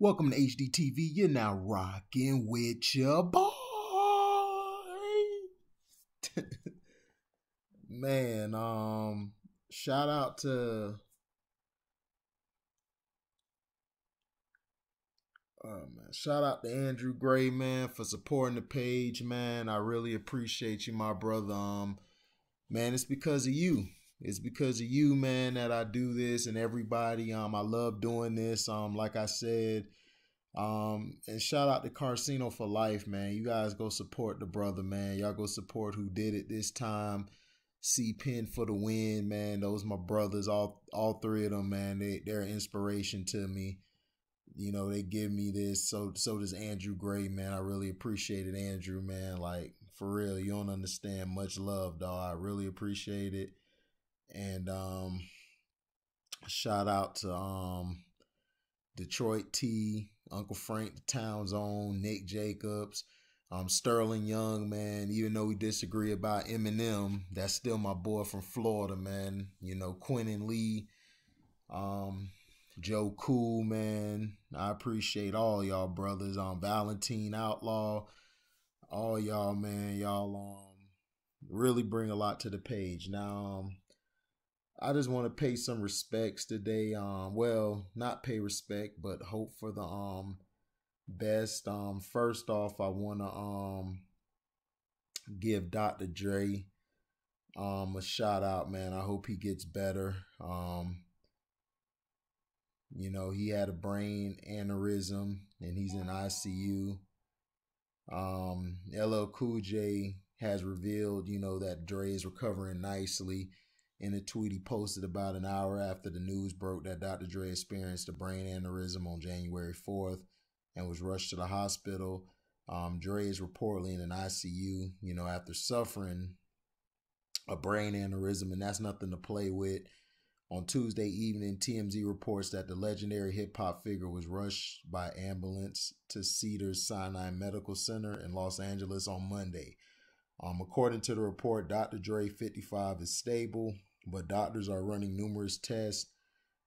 Welcome to HDTV. You're now rocking with your boy. Man, shout out to shout out to Andrew Gray, man, for supporting the page, man. I really appreciate you, my brother. Man, it's because of you. It's because of you, man, that I do this, and everybody. I love doing this. Like I said, and shout out to Carcino for life, man. You guys go support the brother, man. Y'all go support who did it this time. C Pen for the win, man. Those my brothers, all three of them, man. They're an inspiration to me. You know, they give me this. So does Andrew Gray, man. I really appreciate it, Andrew, man. Like, for real, you don't understand. Much love, dog. I really appreciate it. And shout out to Detroit T, Uncle Frank, the town's own, Nick Jacobs, Sterling Young, man. Even though we disagree about Eminem, that's still my boy from Florida, man. You know, Quentin Lee, Joe Cool, man. I appreciate all y'all brothers. Valentine Outlaw, all y'all, man. Y'all really bring a lot to the page. Now, I just want to pay some respects today. Well, not pay respect, but hope for the best. First off, I want to give Dr. Dre a shout out, man. I hope he gets better. You know, he had a brain aneurysm and he's in ICU. LL Cool J has revealed, you know, that Dre is recovering nicely. In a tweet he posted about an hour after the news broke that Dr. Dre experienced a brain aneurysm on January 4th and was rushed to the hospital. Dre is reportedly in an ICU, you know, after suffering a brain aneurysm, and that's nothing to play with. On Tuesday evening, TMZ reports that the legendary hip-hop figure was rushed by ambulance to Cedars-Sinai Medical Center in Los Angeles on Monday. According to the report, Dr. Dre, 55, is stable, but doctors are running numerous tests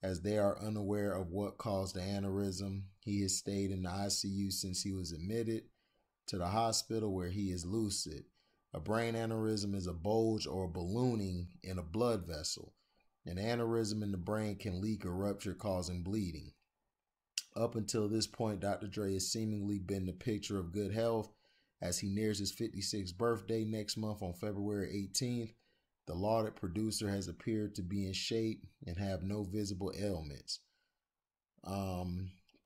as they are unaware of what caused the aneurysm. He has stayed in the ICU since he was admitted to the hospital, where he is lucid. A brain aneurysm is a bulge or ballooning in a blood vessel. An aneurysm in the brain can leak or rupture, causing bleeding. Up until this point, Dr. Dre has seemingly been the picture of good health. As he nears his 56th birthday next month on February 18th, the lauded producer has appeared to be in shape and have no visible ailments.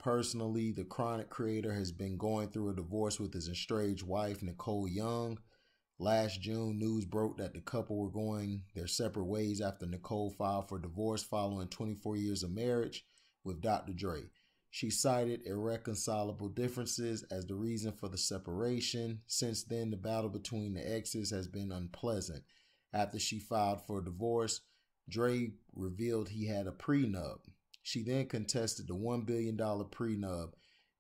Personally, the Chronic creator has been going through a divorce with his estranged wife, Nicole Young. Last June, news broke that the couple were going their separate ways after Nicole filed for divorce following 24 years of marriage with Dr. Dre. She cited irreconcilable differences as the reason for the separation. Since then, the battle between the exes has been unpleasant. After she filed for divorce, Dre revealed he had a prenup. She then contested the $1 billion prenup.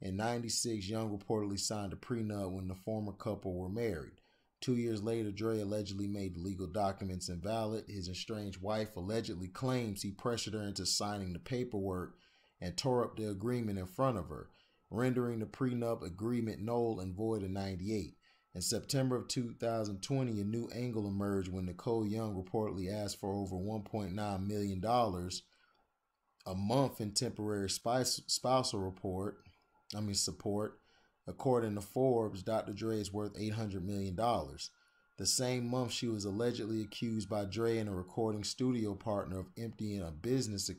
In '96, Young reportedly signed a prenup when the former couple were married. 2 years later, Dre allegedly made the legal documents invalid. His estranged wife allegedly claims he pressured her into signing the paperwork and tore up the agreement in front of her, rendering the prenup agreement null and void in '98. In September of 2020, a new angle emerged when Nicole Young reportedly asked for over $1.9 million a month in temporary spousal support. According to Forbes, Dr. Dre is worth $800 million. The same month, she was allegedly accused by Dre and a recording studio partner of emptying a business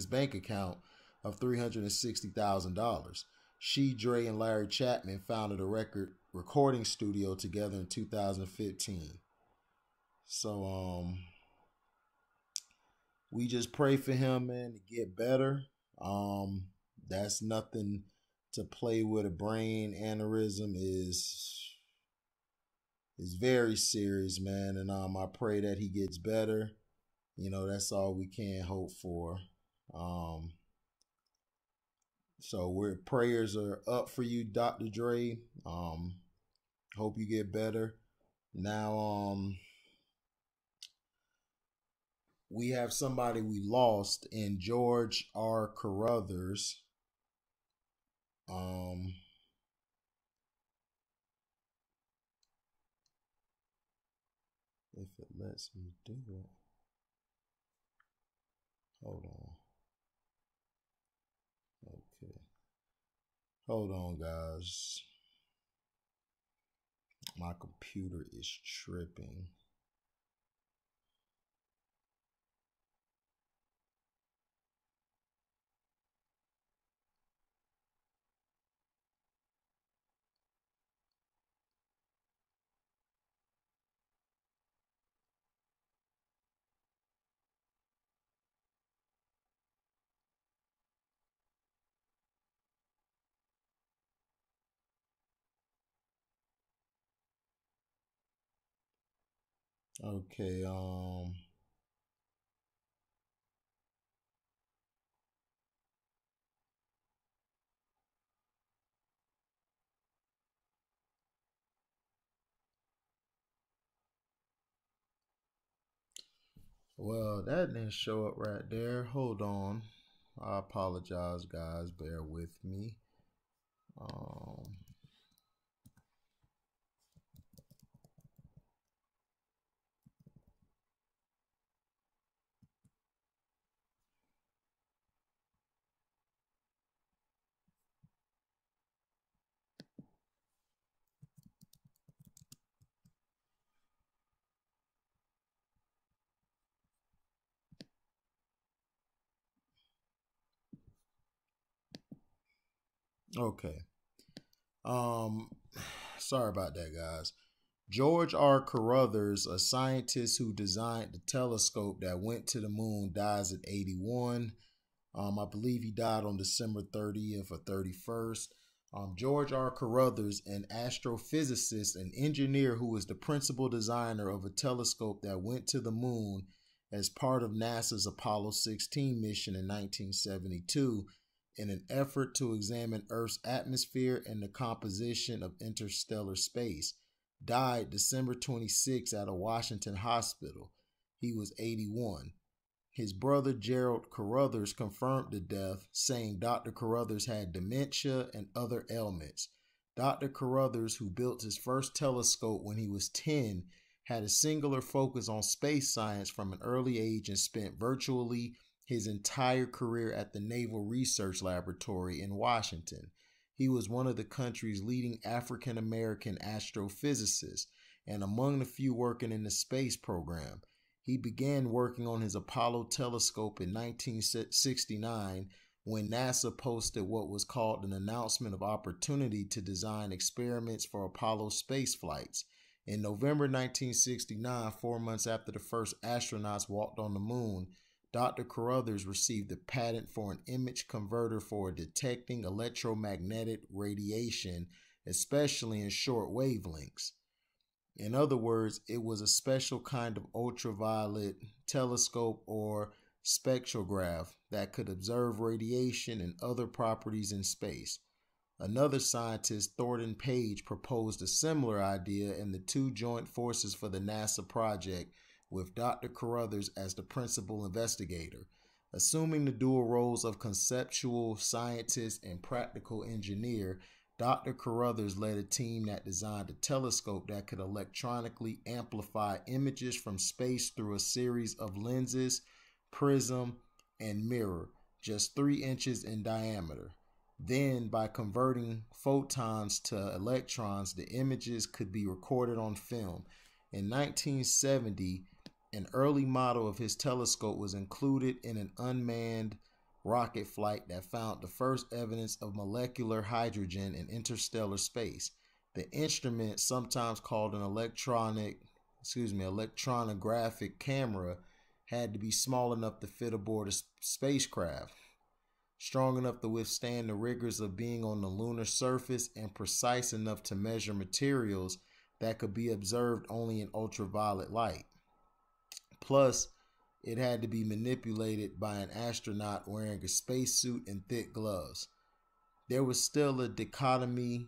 bank account of $360,000. She, Dre, and Larry Chapman founded a recording studio together in 2015. So, we just pray for him, man, to get better. That's nothing to play with. A brain aneurysm is very serious, man, and I pray that he gets better. You know, that's all we can hope for. So prayers are up for you, Dr. Dre. Hope you get better. Now, we have somebody we lost in George R Carruthers. If it lets me do it. Hold on. Okay. Hold on, guys. My computer is tripping. Okay, well, that didn't show up right there. Hold on. I apologize, guys. Bear with me. Um, okay. Um, Sorry about that, guys. George R. Carruthers, a scientist who designed the telescope that went to the moon, dies at 81. I believe he died on December 30th or 31st. George R. Carruthers, an astrophysicist and engineer who was the principal designer of a telescope that went to the moon as part of NASA's Apollo 16 mission in 1972 in an effort to examine Earth's atmosphere and the composition of interstellar space, died December 26 at a Washington hospital. He was 81. His brother Gerald Carruthers confirmed the death, saying Dr. Carruthers had dementia and other ailments. Dr. Carruthers, who built his first telescope when he was 10, had a singular focus on space science from an early age and spent virtually his entire career at the Naval Research Laboratory in Washington. He was one of the country's leading African American astrophysicists and among the few working in the space program. He began working on his Apollo telescope in 1969 when NASA posted what was called an announcement of opportunity to design experiments for Apollo space flights. In November 1969, 4 months after the first astronauts walked on the moon, Dr. Carruthers received a patent for an image converter for detecting electromagnetic radiation, especially in short wavelengths. In other words, it was a special kind of ultraviolet telescope or spectrograph that could observe radiation and other properties in space. Another scientist, Thornton Page, proposed a similar idea, and the two joined forces for the NASA project with Dr. Carruthers as the principal investigator. Assuming the dual roles of conceptual scientist and practical engineer, Dr. Carruthers led a team that designed a telescope that could electronically amplify images from space through a series of lenses, prism, and mirror, just 3 inches in diameter. Then, by converting photons to electrons, the images could be recorded on film. In 1970, an early model of his telescope was included in an unmanned rocket flight that found the first evidence of molecular hydrogen in interstellar space. The instrument, sometimes called an electronographic camera, had to be small enough to fit aboard a spacecraft, strong enough to withstand the rigors of being on the lunar surface, and precise enough to measure materials that could be observed only in ultraviolet light. Plus, it had to be manipulated by an astronaut wearing a spacesuit and thick gloves. There was still a dichotomy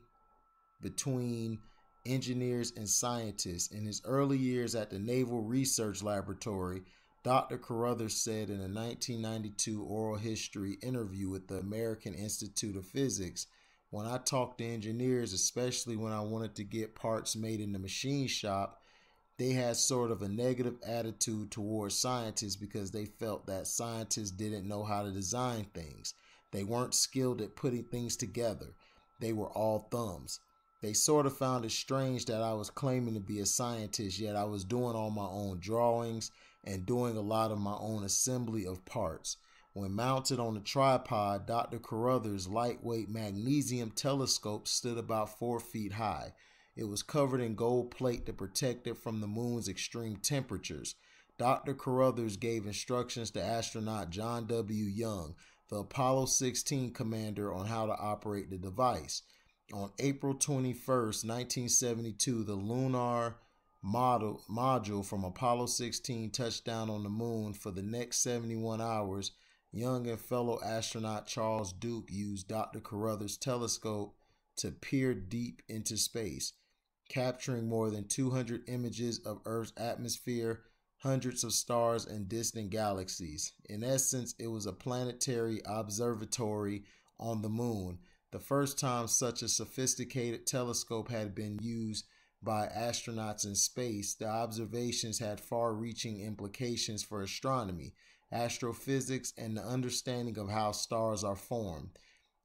between engineers and scientists. In his early years at the Naval Research Laboratory, Dr. Carruthers said in a 1992 oral history interview with the American Institute of Physics, When I talked to engineers, especially when I wanted to get parts made in the machine shop, they had sort of a negative attitude towards scientists because they felt that scientists didn't know how to design things. They weren't skilled at putting things together. They were all thumbs. They sort of found it strange that I was claiming to be a scientist, yet I was doing all my own drawings and doing a lot of my own assembly of parts. When mounted on a tripod, Dr. Carruthers' lightweight magnesium telescope stood about 4 feet high. It was covered in gold plate to protect it from the moon's extreme temperatures. Dr. Carruthers gave instructions to astronaut John W. Young, the Apollo 16 commander, on how to operate the device. On April 21st, 1972, the lunar module from Apollo 16 touched down on the moon. For the next 71 hours, Young and fellow astronaut Charles Duke used Dr. Carruthers' telescope to peer deep into space, capturing more than 200 images of Earth's atmosphere, hundreds of stars, and distant galaxies. In essence, it was a planetary observatory on the moon, the first time such a sophisticated telescope had been used by astronauts in space. The observations had far-reaching implications for astronomy, astrophysics, and the understanding of how stars are formed.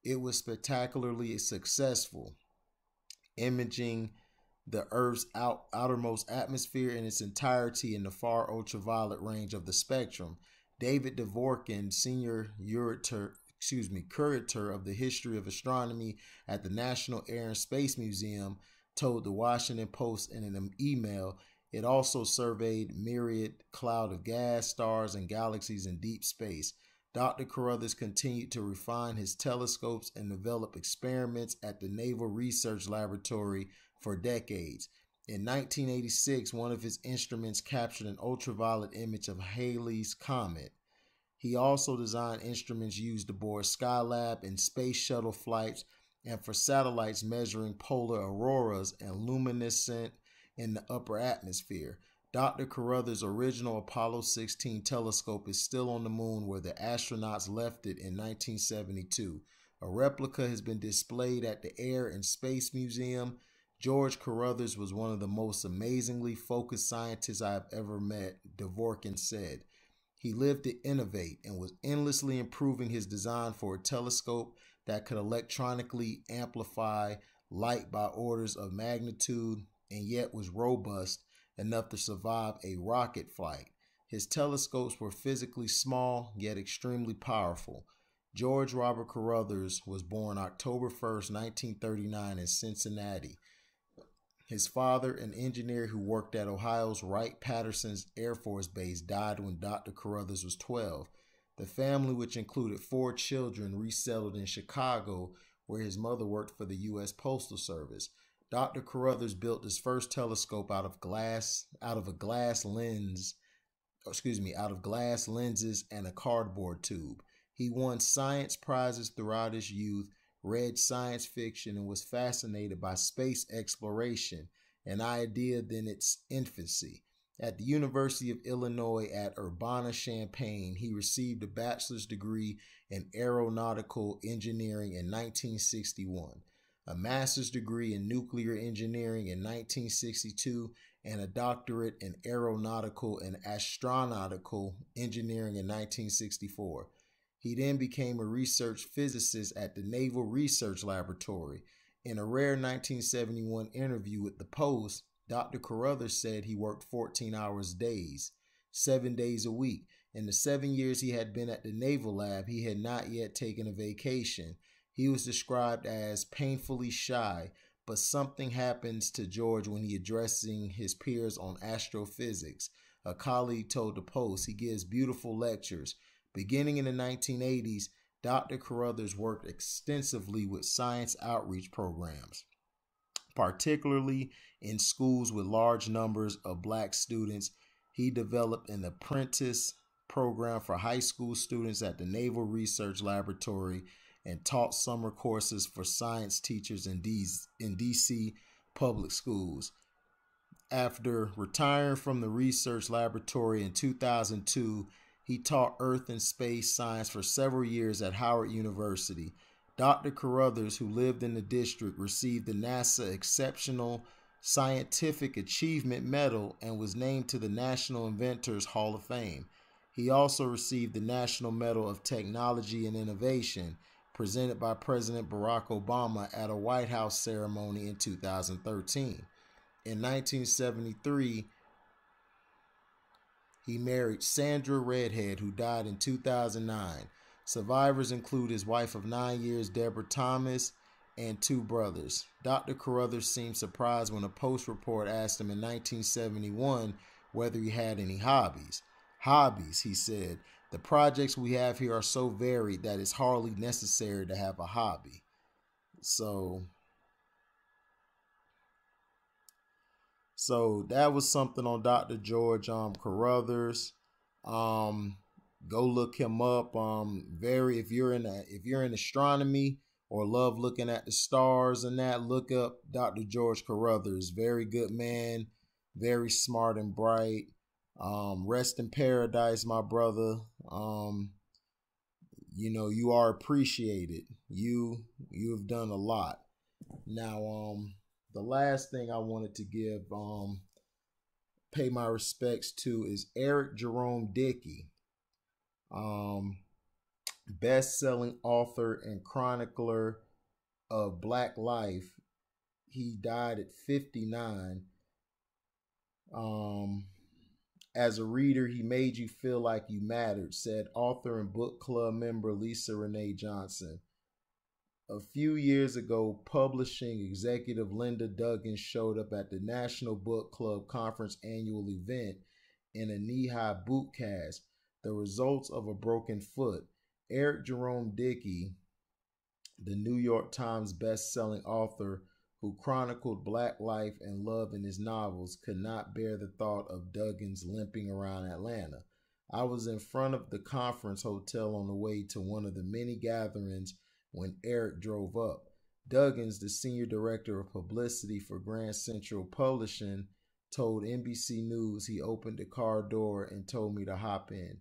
It was spectacularly successful, imaging the Earth's outermost atmosphere in its entirety in the far ultraviolet range of the spectrum. David Dvorkin, senior curator of the history of astronomy at the National Air and Space Museum, told the Washington Post in an email, it also surveyed myriad cloud of gas, stars, and galaxies in deep space. Dr. Carruthers continued to refine his telescopes and develop experiments at the Naval Research Laboratory for decades. In 1986, one of his instruments captured an ultraviolet image of Halley's Comet. He also designed instruments used aboard Skylab in space shuttle flights and for satellites measuring polar auroras and luminescent in the upper atmosphere. Dr. Carruthers' original Apollo 16 telescope is still on the moon where the astronauts left it in 1972. A replica has been displayed at the Air and Space Museum. George Carruthers was one of the most amazingly focused scientists I have ever met, Dvorkin said. He lived to innovate and was endlessly improving his design for a telescope that could electronically amplify light by orders of magnitude and yet was robust enough to survive a rocket flight. His telescopes were physically small yet extremely powerful. George Robert Carruthers was born October 1st, 1939 in Cincinnati. His father, an engineer who worked at Ohio's Wright-Patterson's Air Force Base, died when Dr. Carruthers was 12. The family, which included 4 children, resettled in Chicago, where his mother worked for the U.S. Postal Service. Dr. Carruthers built his first telescope out of glass lenses and a cardboard tube. He won science prizes throughout his youth, read science fiction, and was fascinated by space exploration, an idea in its infancy. At the University of Illinois at Urbana-Champaign, he received a bachelor's degree in aeronautical engineering in 1961, a master's degree in nuclear engineering in 1962, and a doctorate in aeronautical and astronautical engineering in 1964. He then became a research physicist at the Naval Research Laboratory. In a rare 1971 interview with the Post, Dr. Carruthers said he worked 14 hours days, 7 days a week. In the 7 years he had been at the Naval Lab, he had not yet taken a vacation. He was described as painfully shy, but something happens to George when he addressing his peers on astrophysics. A colleague told the Post he gives beautiful lectures. Beginning in the 1980s, Dr. Carruthers worked extensively with science outreach programs, particularly in schools with large numbers of black students. He developed an apprentice program for high school students at the Naval Research Laboratory and taught summer courses for science teachers in D.C. public schools. After retiring from the research laboratory in 2002, he taught Earth and space science for several years at Howard University. Dr. Carruthers, who lived in the district, received the NASA Exceptional Scientific Achievement Medal and was named to the National Inventors Hall of Fame. He also received the National Medal of Technology and Innovation, presented by President Barack Obama at a White House ceremony in 2013. In 1973, he married Sandra Redhead, who died in 2009. Survivors include his wife of 9 years, Deborah Thomas, and 2 brothers. Dr. Carruthers seemed surprised when a Post report asked him in 1971 whether he had any hobbies. Hobbies, he said. The projects we have here are so varied that it's hardly necessary to have a hobby. So that was something on Dr. George Carruthers. Go look him up. If you're in astronomy or love looking at the stars and that, look up Dr. George Carruthers. Very good man, very smart and bright. Rest in paradise, my brother. You are appreciated. You've done a lot. Now, the last thing I wanted to pay my respects to is Jerome Dickey, best-selling author and chronicler of Black life. He died at 59. As a reader, he made you feel like you mattered, said author and book club member Lisa Renee Johnson. A few years ago, publishing executive Linda Duggins showed up at the National Book Club Conference annual event in a knee-high boot cast, the results of a broken foot. Jerome Dickey, the New York Times best-selling author who chronicled Black life and love in his novels, could not bear the thought of Duggins limping around Atlanta. I was in front of the conference hotel on the way to one of the many gatherings when Eric drove up. Duggins, the senior director of publicity for Grand Central Publishing, told NBC News he opened the car door and told me to hop in.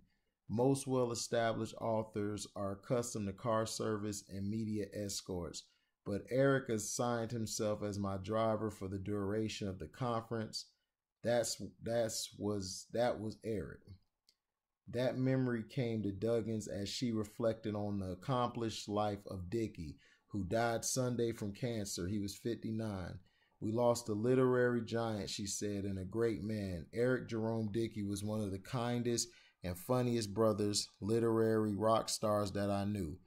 Most well-established authors are accustomed to car service and media escorts, but Eric assigned himself as my driver for the duration of the conference. That was Eric. That memory came to Duggins as she reflected on the accomplished life of Dickey, who died Sunday from cancer. He was 59. We lost a literary giant, she said, and a great man. Jerome Dickey was one of the kindest and funniest brothers, literary rock stars that I knew.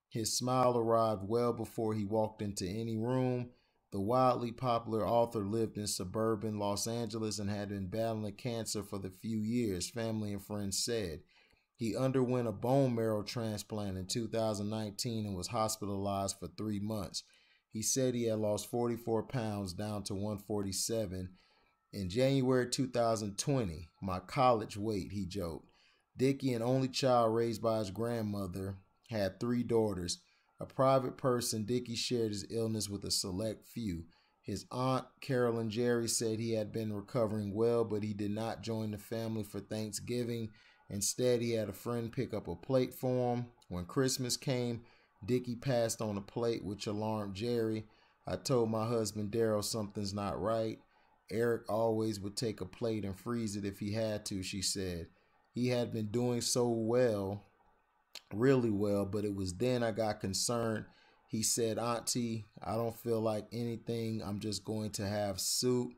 His smile arrived well before he walked into any room. The wildly popular author lived in suburban Los Angeles and had been battling cancer for the few years, family and friends said. He underwent a bone marrow transplant in 2019 and was hospitalized for 3 months. He said he had lost 44 pounds down to 147. In January 2020, my college weight, he joked. Dickey, an only child raised by his grandmother, had 3 daughters. A private person, Dickey shared his illness with a select few. His aunt, Carolyn Jerry, said he had been recovering well, but he did not join the family for Thanksgiving. Instead, he had a friend pick up a plate for him. When Christmas came, Dickey passed on a plate, which alarmed Jerry. I told my husband, Daryl, something's not right. Eric always would take a plate and freeze it if he had to, she said. He had been doing so well, really well, but it was then I got concerned. He said, Auntie, I don't feel like anything. I'm just going to have soup.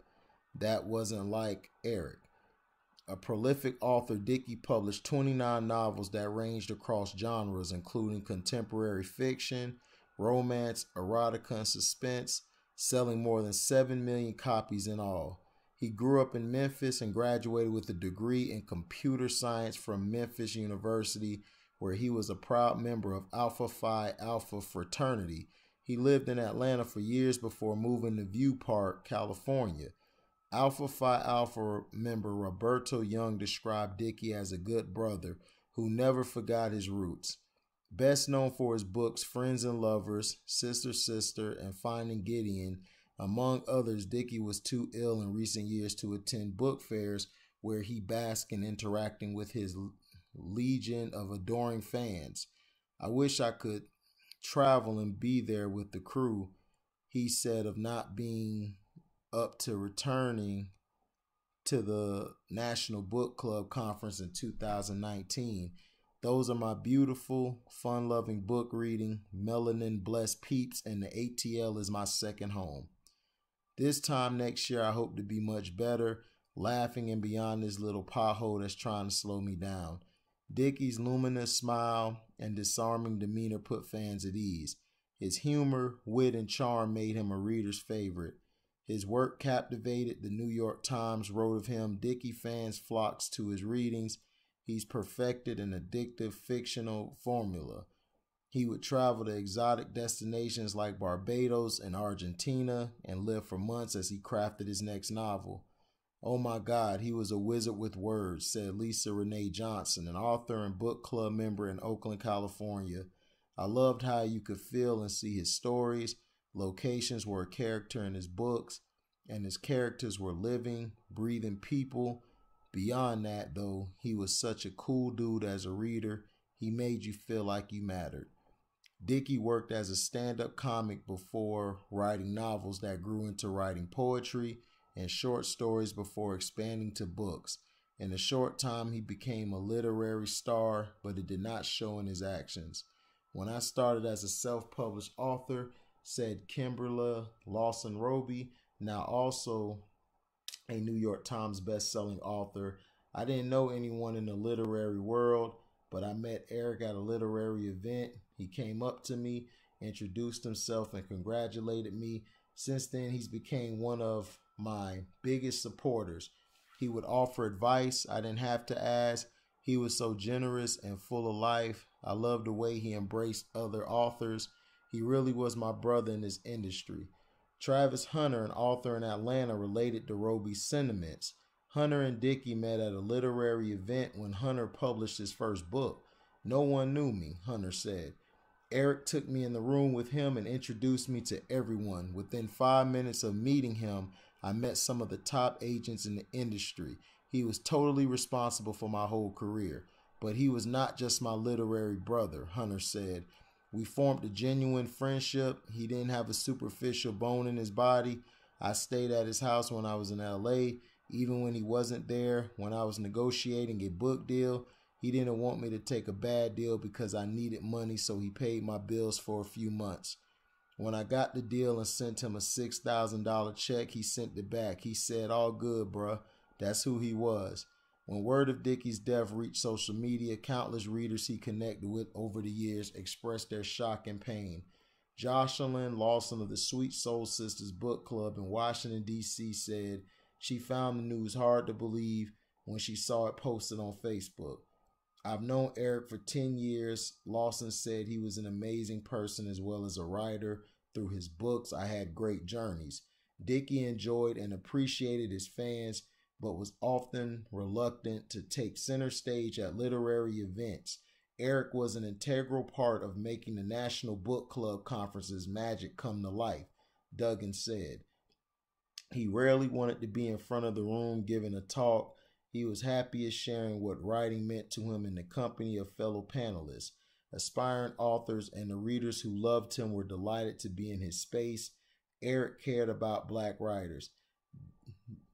That wasn't like Eric. A prolific author, Dickey published 29 novels that ranged across genres, including contemporary fiction, romance, erotica, and suspense, selling more than 7 million copies in all. He grew up in Memphis and graduated with a degree in computer science from Memphis University, where he was a proud member of Alpha Phi Alpha fraternity. He lived in Atlanta for years before moving to View Park, California. Alpha Phi Alpha member Roberto Young described Dickey as a good brother who never forgot his roots. Best known for his books Friends and Lovers, Sister Sister, and Finding Gideon, among others, Dickey was too ill in recent years to attend book fairs where he basked in interacting with his legion of adoring fans. I wish I could travel and be there with the crew. He said of not being up to returning to the National Book Club Conference in 2019. Those are my beautiful, fun-loving book reading, melanin-blessed peeps, and the ATL is my second home. This time next year, I hope to be much better, laughing and beyond this little pothole that's trying to slow me down. Dickey's luminous smile and disarming demeanor put fans at ease. His humor, wit, and charm made him a reader's favorite. His work captivated. The New York Times wrote of him, Dickey fans flocked to his readings. He's perfected an addictive fictional formula. He would travel to exotic destinations like Barbados and Argentina and live for months as he crafted his next novel. Oh my God, he was a wizard with words, said Lisa Renee Johnson, an author and book club member in Oakland, California. I loved how you could feel and see his stories. Locations were a character in his books, and his characters were living, breathing people. Beyond that, though, he was such a cool dude as a reader. He made you feel like you mattered. Dickey worked as a stand-up comic before writing novels that grew into writing poetry and short stories before expanding to books. In a short time, he became a literary star, but it did not show in his actions. When I started as a self-published author, said Kimberla Lawson-Roby, now also a New York Times best-selling author, I didn't know anyone in the literary world, but I met Eric at a literary event. He came up to me, introduced himself, and congratulated me. Since then, he's became one of my biggest supporters. He would offer advice I didn't have to ask. He was so generous and full of life. I loved the way he embraced other authors. He really was my brother in this industry. Travis Hunter, an author in Atlanta, related to Roby's sentiments. Hunter and Dickey met at a literary event when Hunter published his first book. No one knew me, Hunter said. Eric took me in the room with him and introduced me to everyone. Within 5 minutes of meeting him, I met some of the top agents in the industry. He was totally responsible for my whole career. But he was not just my literary brother, Hunter said. We formed a genuine friendship. He didn't have a superficial bone in his body. I stayed at his house when I was in LA. Even when he wasn't there, when I was negotiating a book deal, he didn't want me to take a bad deal because I needed money, so he paid my bills for a few months. When I got the deal and sent him a $6,000 check, he sent it back. He said, all good, bruh. That's who he was. When word of Dickey's death reached social media, countless readers he connected with over the years expressed their shock and pain. Jocelyn Lawson of the Sweet Soul Sisters Book Club in Washington, D.C. said she found the news hard to believe when she saw it posted on Facebook. I've known Eric for 10 years. Lawson said he was an amazing person as well as a writer. Through his books, I had great journeys. Dickey enjoyed and appreciated his fans, but was often reluctant to take center stage at literary events. Eric was an integral part of making the National Book Club Conference's magic come to life, Duggan said. He rarely wanted to be in front of the room giving a talk. He was happiest sharing what writing meant to him in the company of fellow panelists. Aspiring authors and the readers who loved him were delighted to be in his space. Eric cared about Black writers.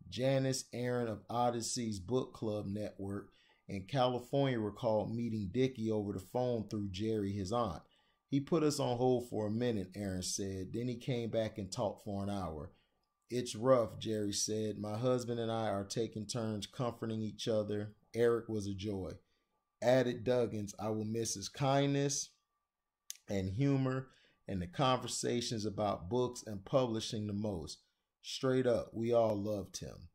Janice Aaron of Odyssey's Book Club Network in California recalled meeting Dickey over the phone through Jerry, his aunt. He put us on hold for a minute, Aaron said. Then he came back and talked for an hour. It's rough, Jerry said. My husband and I are taking turns comforting each other. Eric was a joy. Added Duggins, I will miss his kindness and humor and the conversations about books and publishing the most. Straight up, we all loved him.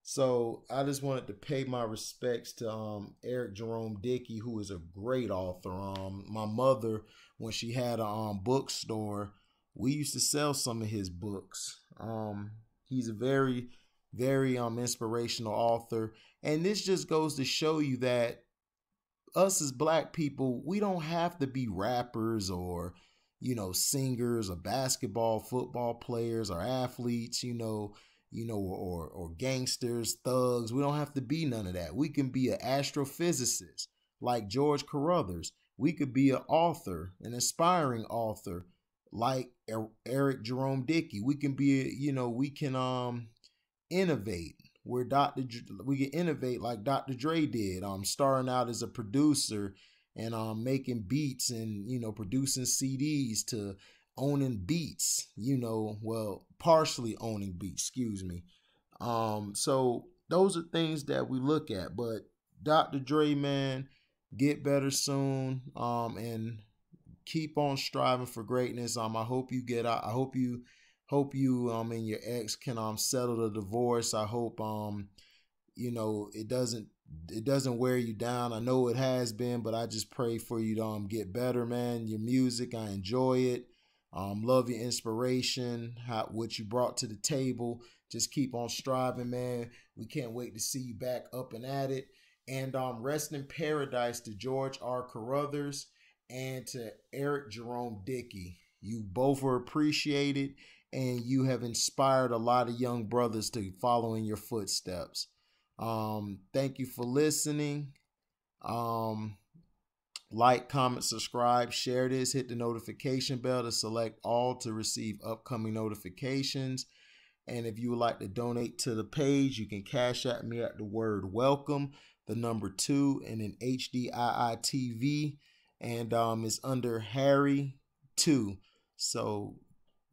So I just wanted to pay my respects to Eric Jerome Dickey, who is a great author. My mother, when she had a bookstore, we used to sell some of his books. He's a very, very inspirational author. And this just goes to show you that us as Black people, we don't have to be rappers or singers or basketball, football players or athletes, or gangsters, thugs. We don't have to be none of that. We can be an astrophysicist like George Carruthers. We could be an author, an aspiring author, like Eric Jerome Dickey. We can be, we can innovate. We can innovate like Dr. Dre did, starting out as a producer and making beats and producing CDs to owning beats, partially owning beats, excuse me. So those are things that we look at. But Dr. Dre, man, get better soon. And keep on striving for greatness. I hope you get out. I hope you and your ex can settle the divorce. I hope it doesn't wear you down. I know it has been, but I just pray for you to get better, man. Your music, I enjoy it. Love your inspiration, what you brought to the table. Just keep on striving, man. We can't wait to see you back up and at it. And rest in paradise to George R Carruthers and to Eric Jerome Dickey. You both are appreciated, and you have inspired a lot of young brothers to follow in your footsteps. Thank you for listening. Like, comment, subscribe, share this, hit the notification bell to select all to receive upcoming notifications. And if you would like to donate to the page, you can cash at me at the word welcome, the number 2, and then HDIITV. And it's under Harry 2. So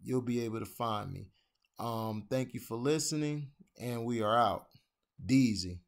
you'll be able to find me. Thank you for listening, and we are out. Deezy.